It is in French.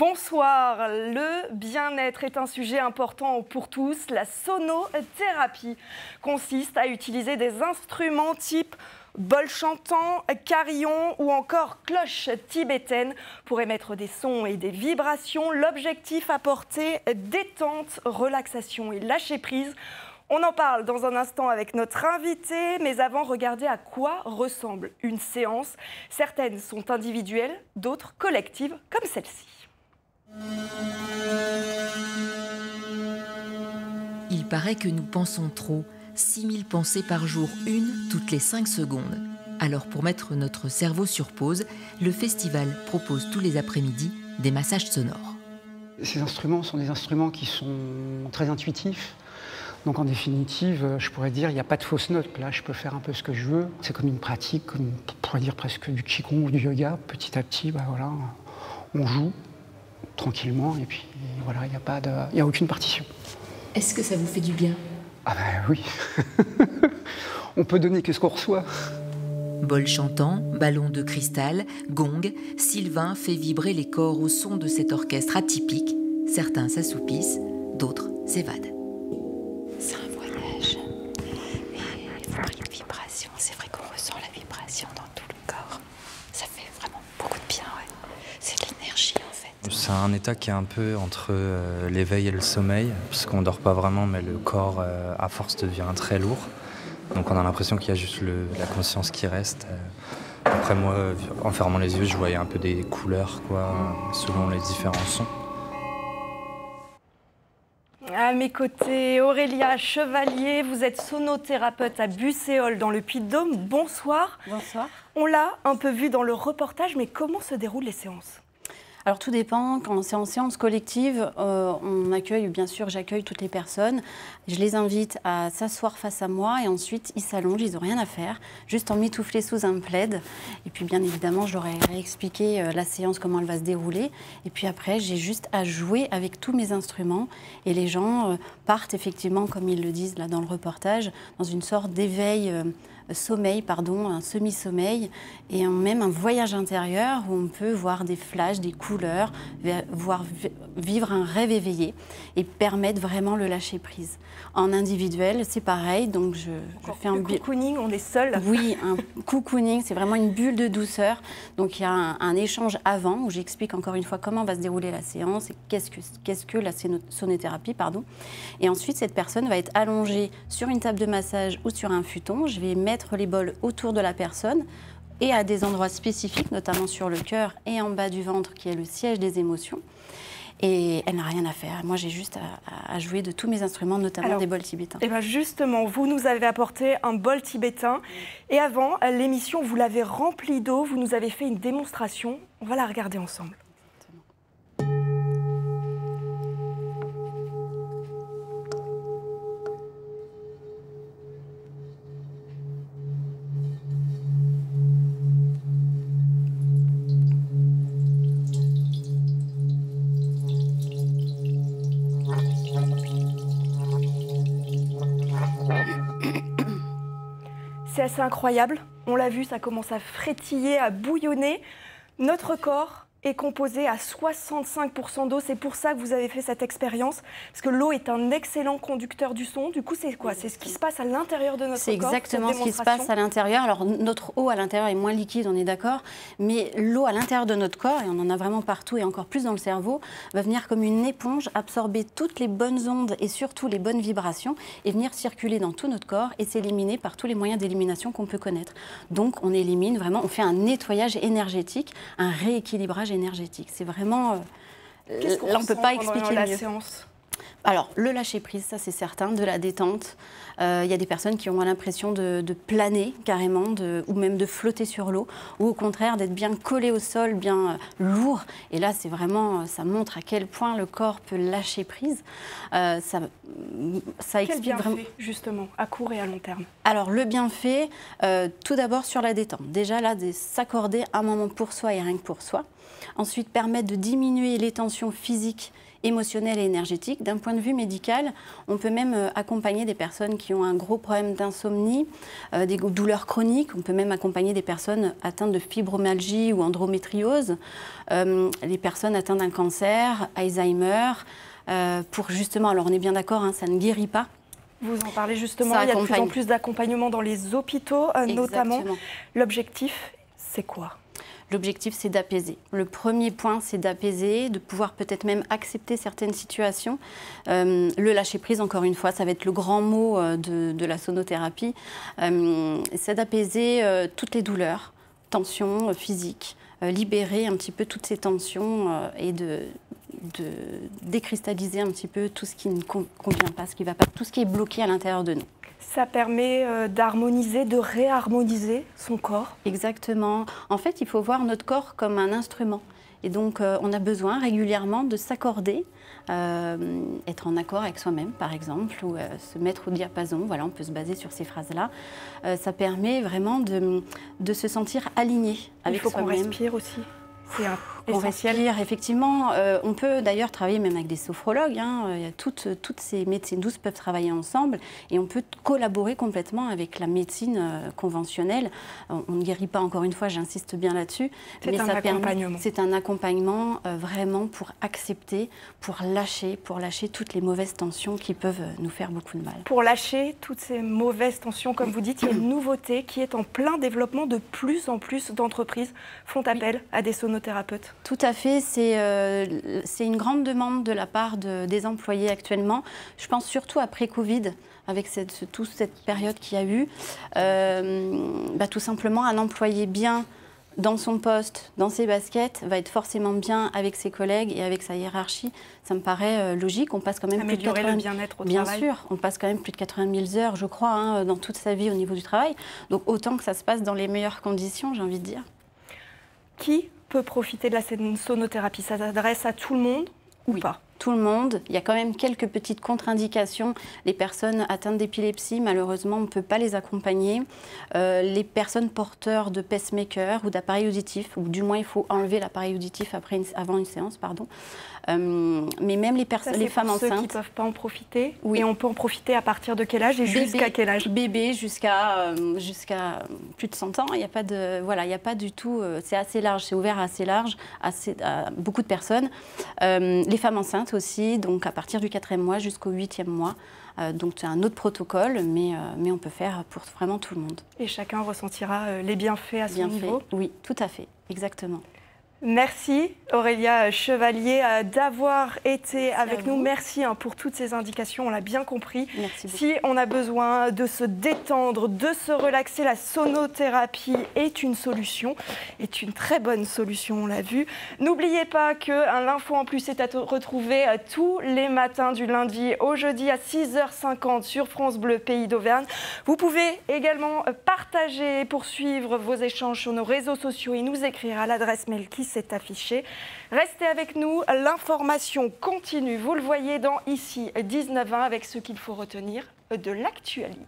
Bonsoir, le bien-être est un sujet important pour tous. La sonothérapie consiste à utiliser des instruments type bol chantant, carillon ou encore cloche tibétaine pour émettre des sons et des vibrations. L'objectif, apporter détente, relaxation et lâcher prise. On en parle dans un instant avec notre invité, mais avant, regardez à quoi ressemble une séance. Certaines sont individuelles, d'autres collectives, comme celle-ci. Il paraît que nous pensons trop, 6000 pensées par jour, une toutes les 5 secondes. Alors pour mettre notre cerveau sur pause, le festival propose tous les après-midi des massages sonores. Ces instruments sont des instruments qui sont très intuitifs. Donc en définitive, je pourrais dire, il n'y a pas de fausses notes. Là, je peux faire un peu ce que je veux. C'est comme une pratique, comme on pourrait dire presque du qigong ou du yoga. Petit à petit, voilà, on joue tranquillement et puis voilà, il n'y a aucune partition. Est-ce que ça vous fait du bien? Ah ben oui. On peut donner que ce qu'on reçoit. Bol chantant, ballon de cristal, gong, Sylvain fait vibrer les corps au son de cet orchestre atypique. Certains s'assoupissent, d'autres s'évadent. C'est un voyage et il faut une vibration. C'est vrai qu'on ressent la vibration dans tout le corps. Ça fait vraiment beaucoup de bien, ouais. C'est de l'énergie en fait. C'est un état qui est un peu entre l'éveil et le sommeil, parce qu'on ne dort pas vraiment, mais le corps à force devient très lourd. Donc on a l'impression qu'il y a juste la conscience qui reste. Après moi, en fermant les yeux, je voyais un peu des couleurs, selon les différents sons. À mes côtés, Aurélia Chevalier, vous êtes sonothérapeute à Busséol dans le Puy-de-Dôme. Bonsoir. Bonsoir. On l'a un peu vu dans le reportage, mais comment se déroulent les séances ? Alors tout dépend, quand c'est en séance collective, on accueille, bien sûr, j'accueille toutes les personnes. Je les invite à s'asseoir face à moi et ensuite ils s'allongent, ils n'ont rien à faire, juste en mitoufler sous un plaid. Et puis bien évidemment, je leur ai réexpliqué la séance, comment elle va se dérouler. Et puis après, j'ai juste à jouer avec tous mes instruments. Et les gens partent effectivement, comme ils le disent là dans le reportage, dans une sorte d'éveil... sommeil, un semi-sommeil, et même un voyage intérieur où on peut voir des flashs, des couleurs, vivre un rêve éveillé et permettre vraiment le lâcher prise. En individuel, c'est pareil, donc je fais un cocooning, on est seul. Oui, un cocooning, c'est vraiment une bulle de douceur. Donc il y a un échange avant où j'explique encore une fois comment va se dérouler la séance et qu'est-ce que la sonothérapie, Et ensuite, cette personne va être allongée sur une table de massage ou sur un futon. Je vais mettre les bols autour de la personne et à des endroits spécifiques, notamment sur le cœur et en bas du ventre, qui est le siège des émotions. Et elle n'a rien à faire. Moi, j'ai juste à jouer de tous mes instruments, notamment des bols tibétains. Et bien justement, vous nous avez apporté un bol tibétain. Et avant l'émission, vous l'avez rempli d'eau. Vous nous avez fait une démonstration. On va la regarder ensemble. C'est assez incroyable, on l'a vu, ça commence à frétiller, à bouillonner. Notre corps est composé à 65% d'eau, c'est pour ça que vous avez fait cette expérience, parce que l'eau est un excellent conducteur du son. Du coup, c'est quoi? C'est ce qui se passe à l'intérieur de notre corps? C'est exactement ce qui se passe à l'intérieur. Alors, notre eau à l'intérieur est moins liquide, on est d'accord, mais l'eau à l'intérieur de notre corps, et on en a vraiment partout et encore plus dans le cerveau, va venir comme une éponge absorber toutes les bonnes ondes et surtout les bonnes vibrations et venir circuler dans tout notre corps et s'éliminer par tous les moyens d'élimination qu'on peut connaître. Donc, on élimine vraiment, on fait un nettoyage énergétique, un rééquilibrage énergétique. C'est vraiment... là, on ne peut pas expliquer la mieux. séance. Alors, le lâcher-prise, ça c'est certain, de la détente. Il y a des personnes qui ont l'impression de planer carrément, ou même de flotter sur l'eau, ou au contraire d'être bien collé au sol, bien lourd. Et là, c'est vraiment, ça montre à quel point le corps peut lâcher prise. Ça Quel explique bienfait, vraiment... justement, à court et à long terme? Alors, le bienfait, tout d'abord sur la détente. Déjà là, de s'accorder un moment pour soi et rien que pour soi. Ensuite, permettre de diminuer les tensions physiques émotionnelle et énergétique. D'un point de vue médical, on peut même accompagner des personnes qui ont un gros problème d'insomnie, des douleurs chroniques. On peut même accompagner des personnes atteintes de fibromyalgie ou endométriose, les personnes atteintes d'un cancer, Alzheimer, pour justement, alors on est bien d'accord, hein, ça ne guérit pas. Vous en parlez justement, il y a de plus en plus d'accompagnement dans les hôpitaux notamment. L'objectif, c'est quoi ? L'objectif, c'est d'apaiser. Le premier point, c'est d'apaiser, de pouvoir peut-être même accepter certaines situations. Le lâcher-prise, encore une fois, ça va être le grand mot de la sonothérapie. C'est d'apaiser toutes les douleurs, tensions physiques, libérer un petit peu toutes ces tensions et de décristalliser un petit peu tout ce qui ne convient pas, ce qui ne va pas, tout ce qui est bloqué à l'intérieur de nous. Ça permet d'harmoniser, de réharmoniser son corps. Exactement. En fait, il faut voir notre corps comme un instrument. Et donc, on a besoin régulièrement de s'accorder, être en accord avec soi-même, par exemple, ou se mettre au diapason. Voilà, on peut se baser sur ces phrases-là. Ça permet vraiment de se sentir aligné avec soi-même. Il faut qu'on respire aussi. C'est essentiel. Respire, effectivement. On peut d'ailleurs travailler même avec des sophrologues. Hein. Toutes ces médecines douces peuvent travailler ensemble et on peut collaborer complètement avec la médecine conventionnelle. On ne guérit pas, encore une fois, j'insiste bien là-dessus. C'est un accompagnement. C'est un accompagnement vraiment pour accepter, pour lâcher toutes les mauvaises tensions qui peuvent nous faire beaucoup de mal. Pour lâcher toutes ces mauvaises tensions, comme vous dites, il y a une nouveauté qui est en plein développement. De plus en plus d'entreprises font appel à des sonothérapeutes. Tout à fait, c'est une grande demande de la part des employés actuellement. Je pense surtout après Covid, avec toute cette période qu'il y a eu. Tout simplement, un employé bien dans son poste, dans ses baskets, va être forcément bien avec ses collègues et avec sa hiérarchie. Ça me paraît logique. On passe quand même améliorer plus de 80 le bien-être au bien travail. sûr, on passe quand même plus de 80 000 heures, je crois, hein, dans toute sa vie au niveau du travail. Donc autant que ça se passe dans les meilleures conditions, j'ai envie de dire. Qui peut profiter de la sonothérapie? Ça s'adresse à tout le monde ou pas? Tout le monde. Il y a quand même quelques petites contre-indications. Les personnes atteintes d'épilepsie, malheureusement, on ne peut pas les accompagner. Les personnes porteurs de pacemaker ou d'appareil auditif, ou du moins il faut enlever l'appareil auditif avant une séance, pardon. Mais même les femmes enceintes. Ceux qui ne peuvent pas en profiter. Oui. Et on peut en profiter à partir de quel âge et jusqu'à quel âge? Bébé jusqu'à plus de 100 ans. Il n'y a pas de, voilà, il n'y a pas du tout. C'est assez large, c'est ouvert assez large à beaucoup de personnes. Les femmes enceintes aussi, donc à partir du 4e mois jusqu'au 8e mois. Donc c'est un autre protocole, mais on peut faire pour vraiment tout le monde. Et chacun ressentira les bienfaits à son niveau. Oui, tout à fait, exactement. Merci Aurélia Chevalier d'avoir été avec nous. vous. Merci pour toutes ces indications, on l'a bien compris. Merci beaucoup. Si on a besoin de se détendre, de se relaxer, la sonothérapie est une solution, est une très bonne solution, on l'a vu. N'oubliez pas que l'info en plus est à retrouver tous les matins du lundi au jeudi à 6h50 sur France Bleu Pays d'Auvergne. Vous pouvez également partager et poursuivre vos échanges sur nos réseaux sociaux et nous écrire à l'adresse mail qui s'est affichée. Restez avec nous, l'information continue. Vous le voyez dans Ici 19h avec ce qu'il faut retenir de l'actualité.